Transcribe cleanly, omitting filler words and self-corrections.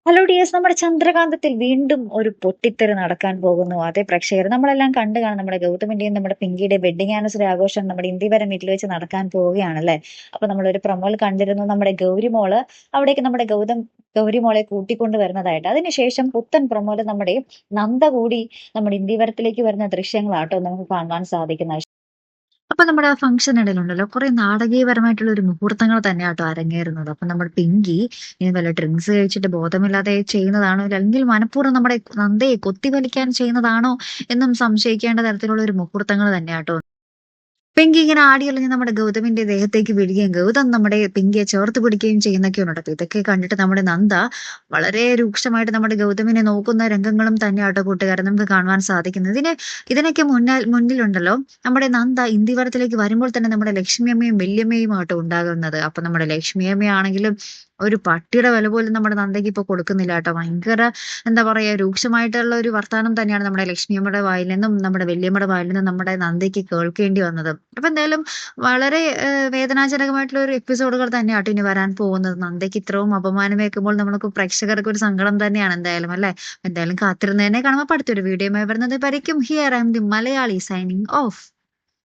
Hello dears, നമ്മുടെ ചന്ദ്രകാന്തത്തിൽ വീണ്ടും ഒരു പൊട്ടിത്തെറി നടക്കാൻ പോകുന്നു. അതേ പ്രേക്ഷകർ നമ്മളെല്ലാം കണ്ടു കാണും. നമ്മുടെ ഗൗതമിന്റെയും നമ്മുടെ പിങ്കിയുടെയും വെഡിങ് ആനിവേഴ്സറി ആഘോഷം നമ്മുടെ ഇന്ത്യവരം വീട്ടിൽ വെച്ച് നടക്കാൻ പോവുകയാണല്ലേ. അപ്പൊ നമ്മളൊരു പ്രൊമോയിൽ കണ്ടിരുന്നു, നമ്മുടെ ഗൗരിമോള് അവിടേക്ക് നമ്മുടെ ഗൗരിമോളെ കൂട്ടിക്കൊണ്ട് വരുന്നതായിട്ട്. അതിനുശേഷം പുത്തൻ പ്രൊമോയില് നമ്മുടെ നന്ദ കൂടി നമ്മുടെ ഇന്ത്യവരത്തിലേക്ക് വരുന്ന ദൃശ്യങ്ങളാട്ടോ നമുക്ക് കാണാൻ സാധിക്കുന്നത്. അപ്പൊ നമ്മുടെ ഫംഗ്ഷൻ ഇടയിലുണ്ടല്ലോ കുറെ നാടകീയപരമായിട്ടുള്ള ഒരു മുഹൂർത്തങ്ങൾ തന്നെയാട്ടോ അരങ്ങേറുന്നത്. അപ്പൊ നമ്മുടെ പിങ്കി ഇനി വല്ല ഡ്രിങ്ക്സ് കഴിച്ചിട്ട് ബോധമില്ലാതെ ചെയ്യുന്നതാണോ, അല്ലെങ്കിൽ മനഃപൂർവ്വം നമ്മുടെ നന്ദയെ കൊത്തിവലിക്കാൻ ചെയ്യുന്നതാണോ എന്നും സംശയിക്കേണ്ട തരത്തിലുള്ള ഒരു മുഹൂർത്തങ്ങൾ തന്നെയാട്ടോ. പിങ്കി ഇങ്ങനെ ആടിയുലഞ്ഞ് നമ്മുടെ ഗൗതമിന്റെ ദേഹത്തേക്ക് വീഴുകയും ഗൗതം നമ്മുടെ പിങ്കിയെ ചേർത്ത് പിടിക്കുകയും ചെയ്യുന്നൊക്കെയുണ്ട്. അപ്പൊ ഇതൊക്കെ കണ്ടിട്ട് നമ്മുടെ നന്ദ വളരെ രൂക്ഷമായിട്ട് നമ്മുടെ ഗൗതമിനെ നോക്കുന്ന രംഗങ്ങളും തന്നെയാട്ടോ കൂട്ടുകാരെ നമുക്ക് കാണുവാൻ സാധിക്കുന്നത്. ഇതിനൊക്കെ മുന്നിലുണ്ടല്ലോ നമ്മുടെ നന്ദ ഇന്ദിവരത്തിലേക്ക് വരുമ്പോൾ തന്നെ നമ്മുടെ ലക്ഷ്മിയമ്മയും വല്യമ്മയും ആട്ടോ ഉണ്ടാകുന്നത്. അപ്പൊ നമ്മുടെ ലക്ഷ്മിയമ്മയാണെങ്കിലും ഒരു പട്ടിയുടെ വില പോലും നമ്മുടെ നന്ദയ്ക്ക് ഇപ്പൊ കൊടുക്കുന്നില്ല കേട്ടോ. ഭയങ്കര എന്താ പറയാ, രൂക്ഷമായിട്ടുള്ള ഒരു വർത്താനം തന്നെയാണ് നമ്മുടെ ലക്ഷ്മിയമ്മയുടെ വായിൽ നിന്നും നമ്മുടെ വല്യമ്മയുടെ വായിൽ നിന്നും നമ്മുടെ നന്ദയ്ക്ക് കേൾക്കേണ്ടി വന്നത്. അപ്പൊ എന്തായാലും വളരെ വേദനാജനകമായിട്ടുള്ള ഒരു എപ്പിസോഡുകൾ തന്നെയാട്ടോ ഇനി വരാൻ പോകുന്നത്. നന്ദയ്ക്ക് ഇത്രയും അപമാനം വെക്കുമ്പോൾ നമുക്ക് പ്രേക്ഷകർക്ക് ഒരു സങ്കടം തന്നെയാണ് എന്തായാലും, അല്ലെ. എന്തായാലും കാത്തിരുന്ന് തന്നെ കാണുമ്പോൾ അടുത്തൊരു വീഡിയോ വരുന്നത് വരയ്ക്കും. Here I M the Malayali signing off.